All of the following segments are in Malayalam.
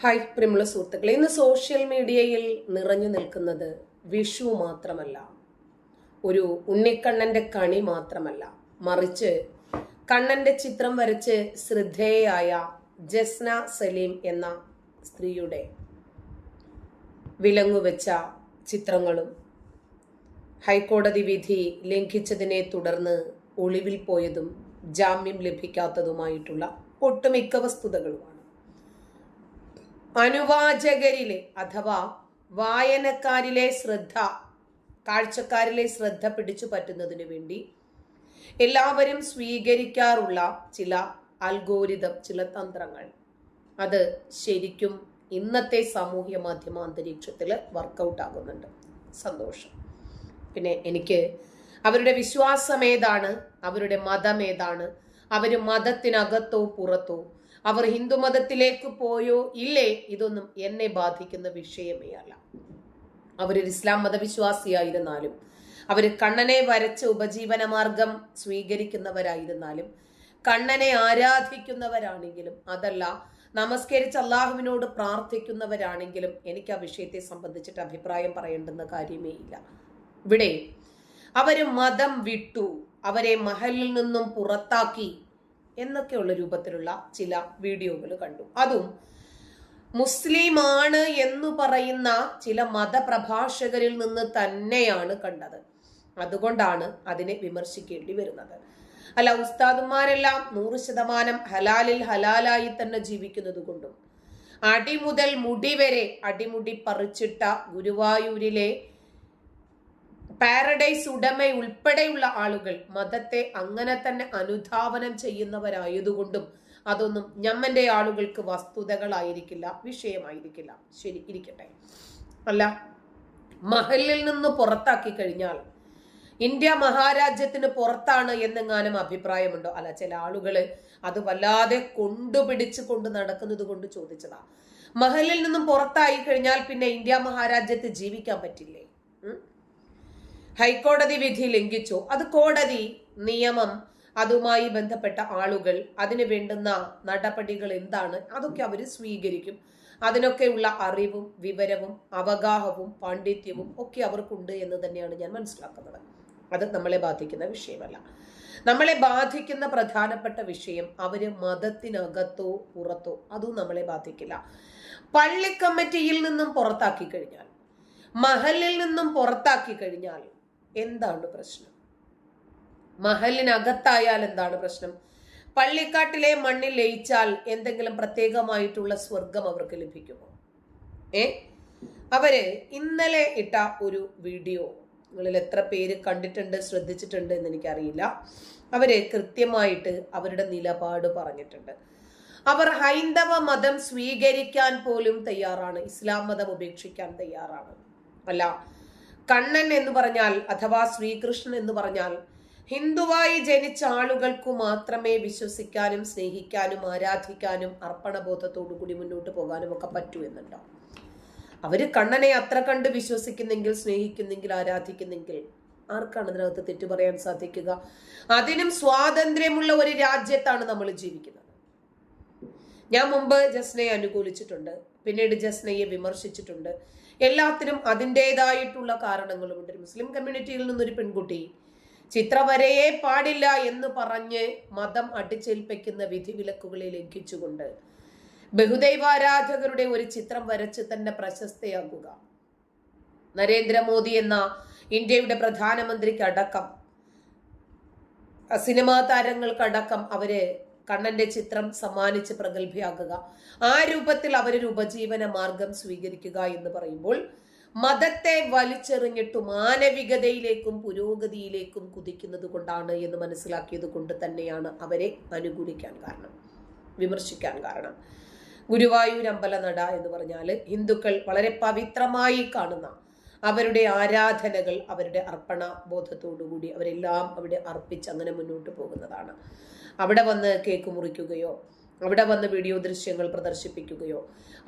ഹായ് പ്രിയമുള്ള സുഹൃത്തുക്കളെ, ഇന്ന് സോഷ്യൽ മീഡിയയിൽ നിറഞ്ഞു നിൽക്കുന്നത് വിഷു മാത്രമല്ല, ഒരു ഉണ്ണിക്കണ്ണന്റെ കണി മാത്രമല്ല, മറിച്ച് കണ്ണന്റെ ചിത്രം വരച്ച് ശ്രദ്ധേയയായ ജസ്ന സലീം എന്ന സ്ത്രീയുടെ വിലങ്ങുവെച്ച ചിത്രങ്ങളും ഹൈക്കോടതി വിധി ലംഘിച്ചതിനെ തുടർന്ന് ഒളിവിൽ പോയതും ജാമ്യം ലഭിക്കാത്തതുമായിട്ടുള്ള ഒട്ടുമിക്ക വസ്തുതകളുമാണ്. അനുവാചകരിലെ അഥവാ വായനക്കാരിലെ കാഴ്ചക്കാരിലെ ശ്രദ്ധ പിടിച്ചു പറ്റുന്നതിന് വേണ്ടി എല്ലാവരും സ്വീകരിക്കാറുള്ള ചില അൽഗോരിതം, ചില തന്ത്രങ്ങൾ, അത് ശരിക്കും ഇന്നത്തെ സാമൂഹ്യ മാധ്യമ അന്തരീക്ഷത്തിൽ വർക്കൗട്ട് ആകുന്നുണ്ട്. സന്തോഷം. പിന്നെ എനിക്ക് അവരുടെ വിശ്വാസം ഏതാണ്, അവരുടെ മതം ഏതാണ്, അവർ മതത്തിനകത്തോ പുറത്തോ, അവർ ഹിന്ദു മതത്തിലേക്ക് പോയോ ഇല്ലേ, ഇതൊന്നും എന്നെ ബാധിക്കുന്ന വിഷയമേ അല്ല. അവരൊരു ഇസ്ലാം മതവിശ്വാസിയായിരുന്നാലും, അവർ കണ്ണനെ വരച്ച് ഉപജീവന മാർഗം സ്വീകരിക്കുന്നവരായിരുന്നാലും, കണ്ണനെ ആരാധിക്കുന്നവരാണെങ്കിലും, അതല്ല നമസ്കരിച്ച് അള്ളാഹുവിനോട് പ്രാർത്ഥിക്കുന്നവരാണെങ്കിലും എനിക്ക് ആ വിഷയത്തെ സംബന്ധിച്ചിട്ട് അഭിപ്രായം പറയേണ്ടുന്ന കാര്യമേ ഇല്ല. ഇവിടെ അവര് മതം വിട്ടു, അവരെ മഹലിൽ നിന്നും പുറത്താക്കി എന്നൊക്കെയുള്ള രൂപത്തിലുള്ള ചില വീഡിയോകൾ കണ്ടു. അതും മുസ്ലിമാണ് എന്ന് പറയുന്ന ചില മതപ്രഭാഷകരിൽ നിന്ന് തന്നെയാണ് കണ്ടത്. അതുകൊണ്ടാണ് അതിനെ വിമർശിക്കേണ്ടി വരുന്നത്. അല്ല, ഉസ്താദുമാരെല്ലാം 100% ഹലാലിൽ ഹലാലായി തന്നെ ജീവിക്കുന്നത് കൊണ്ടും അടിമുതൽ മുടി വരെ അടിമുടി പറിച്ചിട്ട ഗുരുവായൂരിലെ പാരഡൈസ് ഉടമ ഉൾപ്പെടെയുള്ള ആളുകൾ മതത്തെ അങ്ങനെ തന്നെ അനുധാവനം ചെയ്യുന്നവരായതുകൊണ്ടും അതൊന്നും ഞമ്മന്റെ ആളുകൾക്ക് വസ്തുതകളായിരിക്കില്ല, വിഷയമായിരിക്കില്ല. ശരി, ഇരിക്കട്ടെ. അല്ല, മഹലിൽ നിന്ന് പുറത്താക്കി കഴിഞ്ഞാൽ ഇന്ത്യ മഹാരാജ്യത്തിന് പുറത്താണ് എന്നെങ്ങാനും അഭിപ്രായമുണ്ടോ? അല്ല, ചില ആളുകള് അത് വല്ലാതെ കൊണ്ടുപിടിച്ച് കൊണ്ട് നടക്കുന്നത് കൊണ്ട് ചോദിച്ചതാ. മഹലിൽ നിന്നും പുറത്തായി കഴിഞ്ഞാൽ പിന്നെ ഇന്ത്യ മഹാരാജ്യത്ത് ജീവിക്കാൻ പറ്റില്ലേ? ഹൈക്കോടതി വിധി ലംഘിച്ചു, അത് കോടതി നിയമം, അതുമായി ബന്ധപ്പെട്ട ആളുകൾ, അതിന് വേണ്ടുന്ന നടപടികൾ എന്താണ്, അതൊക്കെ അവർ സ്വീകരിക്കും. അതിനൊക്കെയുള്ള അറിവും വിവരവും അവഗാഹവും പാണ്ഡിത്യവും ഒക്കെ അവർക്കുണ്ട് എന്ന് തന്നെയാണ് ഞാൻ മനസ്സിലാക്കുന്നത്. അത് നമ്മളെ ബാധിക്കുന്ന വിഷയമല്ല. നമ്മളെ ബാധിക്കുന്ന പ്രധാനപ്പെട്ട വിഷയം അവര് മതത്തിനകത്തോ പുറത്തോ, അതും നമ്മളെ ബാധിക്കില്ല. പള്ളി കമ്മിറ്റിയിൽ നിന്നും പുറത്താക്കി കഴിഞ്ഞാൽ, മഹലിൽ നിന്നും പുറത്താക്കി കഴിഞ്ഞാൽ എന്താണ് പ്രശ്നം? മഹലിനകത്തായാൽ എന്താണ് പ്രശ്നം? പള്ളിക്കാട്ടിലെ മണ്ണിൽ ലയിച്ചാൽ എന്തെങ്കിലും പ്രത്യേകമായിട്ടുള്ള സ്വർഗം അവർക്ക് ലഭിക്കുമോ? അവര് ഇന്നലെ ഇട്ട ഒരു വീഡിയോ നിങ്ങളിൽ എത്ര പേര് കണ്ടിട്ടുണ്ട്, ശ്രദ്ധിച്ചിട്ടുണ്ട് എന്ന് എനിക്കറിയില്ല. അവര് കൃത്യമായിട്ട് അവരുടെ നിലപാട് പറഞ്ഞിട്ടുണ്ട്. അവർ ഹൈന്ദവ മതം സ്വീകരിക്കാൻ പോലും തയ്യാറാണ്, ഇസ്ലാം മതം ഉപേക്ഷിക്കാൻ തയ്യാറാണ്. അല്ല, കണ്ണൻ എന്ന് പറഞ്ഞാൽ അഥവാ ശ്രീകൃഷ്ണൻ എന്ന് പറഞ്ഞാൽ ഹിന്ദുവായി ജനിച്ച ആളുകൾക്കു മാത്രമേ വിശ്വസിക്കാനും സ്നേഹിക്കാനും ആരാധിക്കാനും അർപ്പണബോധത്തോടു കൂടി മുന്നോട്ട് പോകാനും ഒക്കെ പറ്റൂ എന്നുണ്ടോ? അവര് കണ്ണനെ അത്ര കണ്ട് വിശ്വസിക്കുന്നെങ്കിൽ, സ്നേഹിക്കുന്നെങ്കിൽ, ആരാധിക്കുന്നെങ്കിൽ ആർക്കാണ് അതിനകത്ത് തെറ്റു പറയാൻ സാധിക്കുക? അതിനും സ്വാതന്ത്ര്യമുള്ള ഒരു രാജ്യത്താണ് നമ്മൾ ജീവിക്കുന്നത്. ഞാൻ മുമ്പ് ജസ്നയെ അനുകൂലിച്ചിട്ടുണ്ട്, പിന്നീട് ജസ്നയെ വിമർശിച്ചിട്ടുണ്ട്. എല്ലാത്തിനും അതിൻ്റെതായിട്ടുള്ള കാരണങ്ങളുമുണ്ട്. മുസ്ലിം കമ്മ്യൂണിറ്റിയിൽ നിന്നൊരു പെൺകുട്ടി ചിത്രവരയെ പാടില്ല എന്ന് പറഞ്ഞ് മതം അടിച്ചേൽപ്പിക്കുന്ന വിധിവിലക്കുകളെ ലംഘിച്ചുകൊണ്ട് ബഹുദൈവാരാധകരുടെ ഒരു ചിത്രം വരച്ച് തന്നെ പ്രശസ്തയാകുക, നരേന്ദ്രമോദി എന്ന ഇന്ത്യയുടെ പ്രധാനമന്ത്രിക്കടക്കം സിനിമാ താരങ്ങൾക്കടക്കം അവര് കണ്ണന്റെ ചിത്രം സമ്മാനിച്ച് പ്രഗത്ഭയാകുക, ആ രൂപത്തിൽ അവരൊരു ഉപജീവന മാർഗം സ്വീകരിക്കുക എന്ന് പറയുമ്പോൾ മതത്തെ വലിച്ചെറിഞ്ഞിട്ട് മാനവികതയിലേക്കും പുരോഗതിയിലേക്കും കുതിക്കുന്നത് കൊണ്ടാണ് എന്ന് മനസ്സിലാക്കിയത് കൊണ്ട് തന്നെയാണ് അവരെ അനുകൂലിക്കാൻ കാരണം, വിമർശിക്കാൻ കാരണം. ഗുരുവായൂർ അമ്പലനട എന്ന് പറഞ്ഞാൽ ഹിന്ദുക്കൾ വളരെ പവിത്രമായി കാണുന്ന അവരുടെ ആരാധനകൾ, അവരുടെ അർപ്പണ ബോധത്തോടുകൂടി അവരെല്ലാം അവിടെ അർപ്പിച്ച് അങ്ങനെ മുന്നോട്ട് പോകുന്നതാണ്. അവിടെ വന്ന് കേക്ക് മുറിക്കുകയോ, അവിടെ വന്ന് വീഡിയോ ദൃശ്യങ്ങൾ പ്രദർശിപ്പിക്കുകയോ,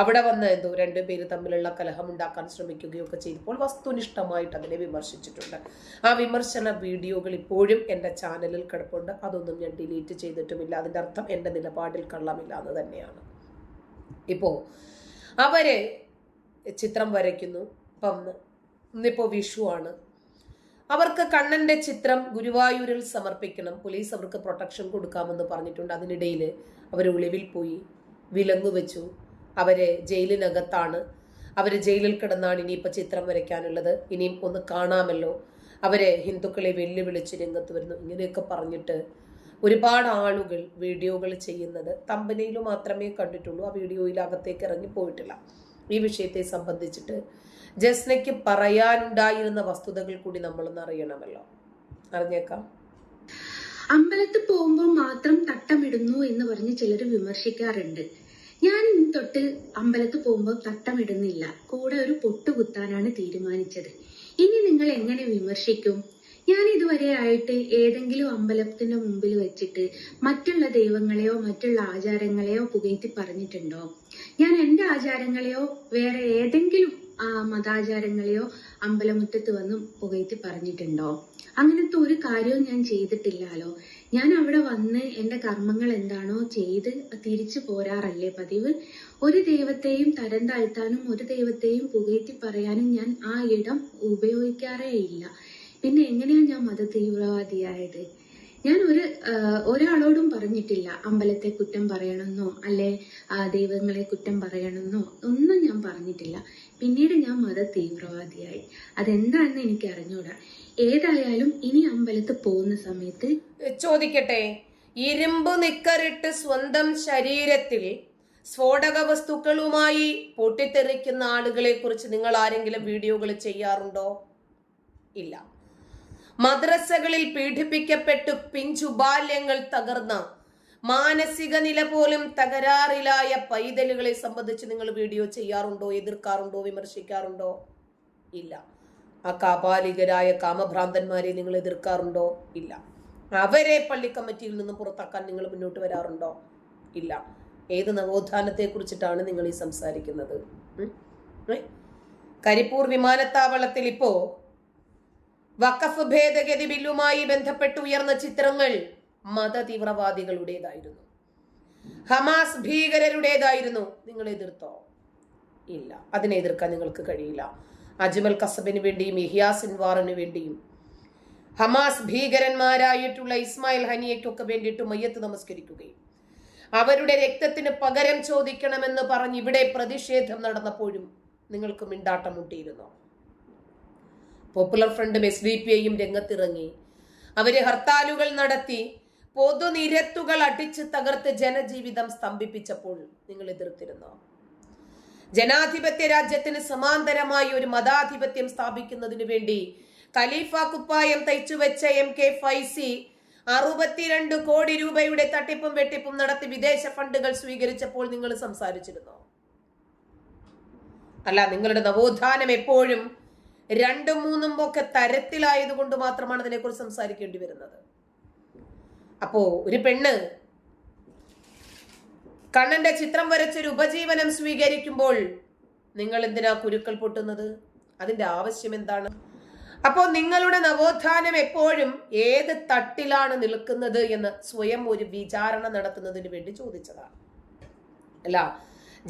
അവിടെ വന്ന് രണ്ടുപേര് തമ്മിലുള്ള കലഹമുണ്ടാക്കാൻ ശ്രമിക്കുകയോ ഒക്കെ ചെയ്തപ്പോൾ വസ്തുനിഷ്ഠമായിട്ട് അതിനെ വിമർശിച്ചിട്ടുണ്ട്. ആ വിമർശന വീഡിയോകൾ ഇപ്പോഴും എൻ്റെ ചാനലിൽ കിടപ്പുണ്ട്. അതൊന്നും ഞാൻ ഡിലീറ്റ് ചെയ്തിട്ടുമില്ല. അതിൻ്റെ അർത്ഥം എൻ്റെ നിലപാടിൽ കള്ളമില്ല എന്ന് തന്നെയാണ്. ഇപ്പോൾ അവര് ചിത്രം വരയ്ക്കുന്നു. ഇപ്പം ഇന്നിപ്പോ വിഷുവാണ്. അവർക്ക് കണ്ണന്റെ ചിത്രം ഗുരുവായൂരിൽ സമർപ്പിക്കണം. പോലീസ് അവർക്ക് പ്രൊട്ടക്ഷൻ കൊടുക്കാമെന്ന് പറഞ്ഞിട്ടുണ്ട്. അതിനിടയിൽ അവർ ഒളിവിൽ പോയി, വിലങ്ങു വെച്ചു. അവര് ജയിലിനകത്താണ്. അവര് ജയിലിൽ കിടന്നാണ് ഇനിയിപ്പോൾ ചിത്രം വരയ്ക്കാനുള്ളത്. ഇനിയും ഒന്ന് കാണാമല്ലോ. അവരെ ഹിന്ദുക്കളെ വെല്ലുവിളിച്ച് രംഗത്ത് വരുന്നു. ഇങ്ങനെയൊക്കെ പറഞ്ഞിട്ട് ഒരുപാട് ആളുകൾ വീഡിയോകൾ ചെയ്യുന്നത് തമ്പനയിൽ മാത്രമേ കണ്ടിട്ടുള്ളൂ. ആ വീഡിയോയിൽ അകത്തേക്ക് ഇറങ്ങി പോയിട്ടില്ല. ഈ വിഷയത്തെ സംബന്ധിച്ചിട്ട് ജസ്നയ്ക്ക് പറയാനുണ്ടായിരുന്ന വസ്തുതകൾ കൂടി നമ്മളൊന്ന് അറിയണമല്ലോ. അറിഞ്ഞേക്കാം. അമ്പലത്തിൽ പോകുമ്പോൾ മാത്രം തട്ടമിടുന്നു എന്ന് പറഞ്ഞ് ചിലർ വിമർശിക്കാറുണ്ട്. ഞാൻ ഇന്ന് തൊട്ട് അമ്പലത്തിൽ പോകുമ്പോൾ തട്ടമിടുന്നില്ല, കൂടെ ഒരു പൊട്ട് കുത്താനാണ് തീരുമാനിച്ചത്. ഇനി നിങ്ങൾ എങ്ങനെ വിമർശിക്കും? ഞാൻ ഇതുവരെ ആയിട്ട് ഏതെങ്കിലും അമ്പലത്തിന്റെ മുമ്പിൽ വെച്ചിട്ട് മറ്റുള്ള ദൈവങ്ങളെയോ മറ്റുള്ള ആചാരങ്ങളെയോ പുകഴ്ത്തി പറഞ്ഞിട്ടുണ്ടോ? ഞാൻ എന്റെ ആചാരങ്ങളെയോ വേറെ ഏതെങ്കിലും മതാചാരങ്ങളെയോ അമ്പലമുറ്റത്ത് വന്ന് പുകഴ്ത്തി പറഞ്ഞിട്ടുണ്ടോ? അങ്ങനത്തെ ഒരു കാര്യവും ഞാൻ ചെയ്തിട്ടില്ലല്ലോ. ഞാൻ അവിടെ വന്ന് എന്റെ കർമ്മങ്ങൾ എന്താണോ ചെയ്ത് തിരിച്ചു പോരാറല്ലേ പതിവ്. ഒരു ദൈവത്തെയും തരം താഴ്ത്താനും ഒരു ദൈവത്തെയും പുകഴ്ത്തി പറയാനും ഞാൻ ആ ഇടം ഉപയോഗിക്കാറേ ഇല്ല. പിന്നെ എങ്ങനെയാ ഞാൻ മത തീവ്രവാദിയായത്? ഞാൻ ഒരാളോടും പറഞ്ഞിട്ടില്ല അമ്പലത്തെ കുറ്റം പറയണമെന്നോ അല്ലെ ദൈവങ്ങളെ കുറ്റം പറയണമെന്നോ ഒന്നും ഞാൻ പറഞ്ഞിട്ടില്ല. പിന്നീട് ഞാൻ മത തീവ്രവാദിയായി. അതെന്താണെന്ന് എനിക്ക് അറിഞ്ഞൂടാ. ഏതായാലും ഇനി അമ്പലത്തിൽ പോകുന്ന സമയത്ത് ചോദിക്കട്ടെ, ഇരുമ്പ് നിക്കറിട്ട് സ്വന്തം ശരീരത്തിൽ സ്ഫോടക വസ്തുക്കളുമായി പൊട്ടിത്തെറിക്കുന്ന ആളുകളെ കുറിച്ച് നിങ്ങൾ ആരെങ്കിലും വീഡിയോകൾ ചെയ്യാറുണ്ടോ? ഇല്ല. മദ്രസകളിൽ പീഡിപ്പിക്കപ്പെട്ടു പിഞ്ചുബാല്യങ്ങൾ തകർന്ന മാനസിക നില പോലും തകരാറിലായ പൈതലുകളെ സംബന്ധിച്ച് നിങ്ങൾ വീഡിയോ ചെയ്യാറുണ്ടോ? എതിർക്കാറുണ്ടോ? വിമർശിക്കാറുണ്ടോ? ഇല്ല. ആ കാപാലികരായ കാമഭ്രാന്തന്മാരെ നിങ്ങൾ എതിർക്കാറുണ്ടോ? ഇല്ല. അവരെ പള്ളി കമ്മിറ്റിയിൽ നിന്നും പുറത്താക്കാൻ നിങ്ങൾ മുന്നോട്ട് വരാറുണ്ടോ? ഇല്ല. ഏത് നവോത്ഥാനത്തെ കുറിച്ചിട്ടാണ് നിങ്ങൾ ഈ സംസാരിക്കുന്നത്? കരിപ്പൂർ വിമാനത്താവളത്തിൽ ഇപ്പോ വഖഫ് ഭേദഗതി ബില്ലുമായി ബന്ധപ്പെട്ട് ഉയർന്ന ചിത്രങ്ങൾ മത തീവ്രവാദികളുടേതായിരുന്നു, ഹമാസ് ഭീകരരുടേതായിരുന്നു. നിങ്ങൾ എതിർത്തോ? ഇല്ല. അതിനെ എതിർക്കാൻ നിങ്ങൾക്ക് കഴിയില്ല. അജ്മൽ കസബിന് വേണ്ടിയും യഹ്യാ സിൻവാറിന് വേണ്ടിയും ഹമാസ് ഭീകരന്മാരായിട്ടുള്ള ഇസ്മായിൽ ഹനിയയ്ക്കൊക്കെ വേണ്ടിയിട്ട് മയ്യത്ത് നമസ്കരിക്കുകയും അവരുടെ രക്തത്തിന് പകരം ചോദിക്കണമെന്ന് പറഞ്ഞ് ഇവിടെ പ്രതിഷേധം നടന്നപ്പോഴും നിങ്ങൾക്ക് മിണ്ടാട്ടം മുട്ടിയിരുന്നോ? പോപ്പുലർ ഫ്രണ്ടും SDPIയും രംഗത്തിറങ്ങി. അവര് ഹർത്താലുകൾ നടത്തി പൊതുനിരത്തുകൾ അടിച്ച് തകർത്ത് ജനജീവിതം സ്തംഭിപ്പിച്ചപ്പോൾ നിങ്ങൾ എതിർത്തിരുന്നോ? ജനാധിപത്യ രാജ്യത്തിന് സമാന്തരമായി ഒരു മതാധിപത്യം സ്ഥാപിക്കുന്നതിന് വേണ്ടി ഖലീഫ കുപ്പായം തയ്ച്ചുവെച്ച MK ഫൈസി 62 കോടി രൂപയുടെ തട്ടിപ്പും വെട്ടിപ്പും നടത്തി വിദേശ ഫണ്ടുകൾ സ്വീകരിച്ചപ്പോൾ നിങ്ങൾ സംസാരിച്ചിരുന്നോ? അല്ല, നിങ്ങളുടെ നവോത്ഥാനം എപ്പോഴും 2ഉം 3ഉം ഒക്കെ തരത്തിലായതുകൊണ്ട് മാത്രമാണ് അതിനെക്കുറിച്ച് സംസാരിക്കേണ്ടി വരുന്നത്. അപ്പോ ഒരു പെണ്ണ് കണ്ണന്റെ ചിത്രം വരച്ചൊരു ഉപജീവനം സ്വീകരിക്കുമ്പോൾ നിങ്ങൾ എന്തിനാ കുരുക്കൾ പൊട്ടുന്നത്? അതിന്റെ ആവശ്യം എന്താണ്? അപ്പോ നിങ്ങളുടെ നവോത്ഥാനം എപ്പോഴും ഏത് തട്ടിലാണ് നിൽക്കുന്നത് എന്ന് സ്വയം ഒരു വിചാരണ നടത്തുന്നതിന് വേണ്ടി ചോദിച്ചതാണ്. അല്ല,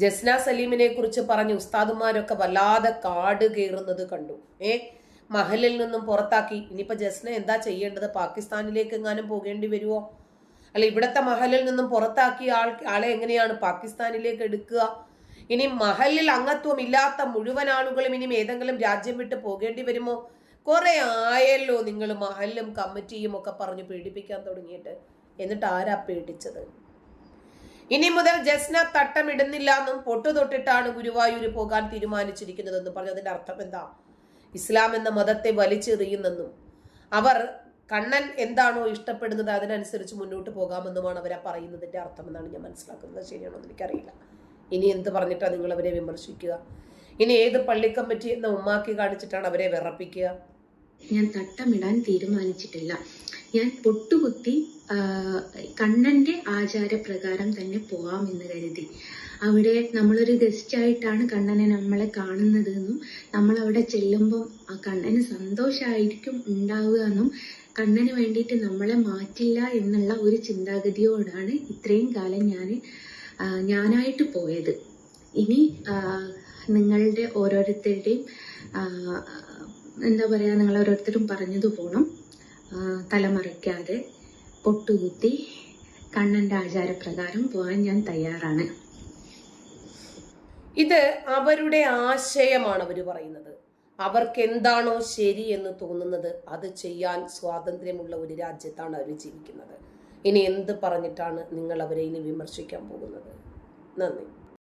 ജസ്ന സലീമിനെ കുറിച്ച് പറഞ്ഞ് ഉസ്താദുമാരൊക്കെ വല്ലാതെ കാട് കയറുന്നത് കണ്ടു. മഹലിൽ നിന്നും പുറത്താക്കി. ഇനിയിപ്പോ ജസ്ന എന്താ ചെയ്യേണ്ടത്? പാകിസ്ഥാനിലേക്ക് എങ്ങാനും പോകേണ്ടി വരുമോ? അല്ല, ഇവിടത്തെ മഹലിൽ നിന്നും പുറത്താക്കിയ ആളെ എങ്ങനെയാണ് പാകിസ്ഥാനിലേക്ക് എടുക്കുക? ഇനി മഹലിൽ അംഗത്വം ഇല്ലാത്ത മുഴുവൻ ആളുകളും ഇനിയും ഏതെങ്കിലും രാജ്യം വിട്ട് പോകേണ്ടി വരുമോ? കുറെ ആയല്ലോ നിങ്ങൾ മഹലും കമ്മിറ്റിയും ഒക്കെ പറഞ്ഞു പീഡിപ്പിക്കാൻ തുടങ്ങിയിട്ട്. എന്നിട്ട് ആരാ പേടിച്ചത്? ഇനി മുതൽ ജസ്ന തട്ടമിടുന്നില്ല എന്നും പൊട്ടുതൊട്ടിട്ടാണ് ഗുരുവായൂര് പോകാൻ തീരുമാനിച്ചിരിക്കുന്നതെന്നും പറഞ്ഞു. അതിന്റെ അർത്ഥം എന്താ? ഇസ്ലാം എന്ന മതത്തെ വലിച്ചെറിയുന്നെന്നും അവർ കണ്ണൻ എന്താണോ ഇഷ്ടപ്പെടുന്നത് അതിനനുസരിച്ച് മുന്നോട്ട് പോകാമെന്നുമാണ് അവരെ പറയുന്നതിന്റെ അർത്ഥം എന്നാണ് ഞാൻ മനസ്സിലാക്കുന്നത്. ശരിയാണോ എന്ന് എനിക്കറിയില്ല. ഇനി എന്ത് പറഞ്ഞിട്ടാണ് നിങ്ങൾ അവരെ വിമർശിക്കുക? ഇനി ഏത് പള്ളി കമ്മിറ്റി എന്ന ഉമ്മാക്കി കാണിച്ചിട്ടാണ് അവരെ വിറപ്പിക്കുക? ഞാൻ തട്ടമിടാൻ തീരുമാനിച്ചിട്ടില്ല. ഞാൻ പൊട്ടുകുത്തി കണ്ണന്റെ ആചാരപ്രകാരം തന്നെ പോവാമെന്ന് കരുതി. അവിടെ നമ്മളൊരു ഗസ്റ്റ് ആയിട്ടാണ് കണ്ണനെ നമ്മളെ കാണുന്നത് എന്നും നമ്മൾ അവിടെ ചെല്ലുമ്പോൾ ആ കണ്ണന് സന്തോഷമായിരിക്കും ഉണ്ടാവുക എന്നും കണ്ണന് വേണ്ടിയിട്ട് നമ്മളെ മാറ്റില്ല എന്നുള്ള ഒരു ചിന്താഗതിയോടാണ് ഇത്രയും കാലം ഞാനായിട്ട് പോയത്. ഇനി നിങ്ങളുടെ ഓരോരുത്തരുടെയും എന്താ പറയുക, നിങ്ങൾ ഓരോരുത്തരും പറഞ്ഞതു പോണം തലമറയ്ക്കാതെ പൊട്ടുകുത്തി കണ്ണൻ്റെ ആചാരപ്രകാരം പോകാൻ ഞാൻ തയ്യാറാണ്. ഇത് അവരുടെ ആശയമാണ് അവർ പറയുന്നത്. അവർക്ക് എന്താണോ ശരി എന്ന് തോന്നുന്നത് അത് ചെയ്യാൻ സ്വാതന്ത്ര്യമുള്ള ഒരു രാജ്യത്താണ് അവർ ജീവിക്കുന്നത്. ഇനി എന്ത് പറഞ്ഞിട്ടാണ് നിങ്ങൾ അവരെ ഇനി വിമർശിക്കാൻ പോകുന്നത്? നന്ദി.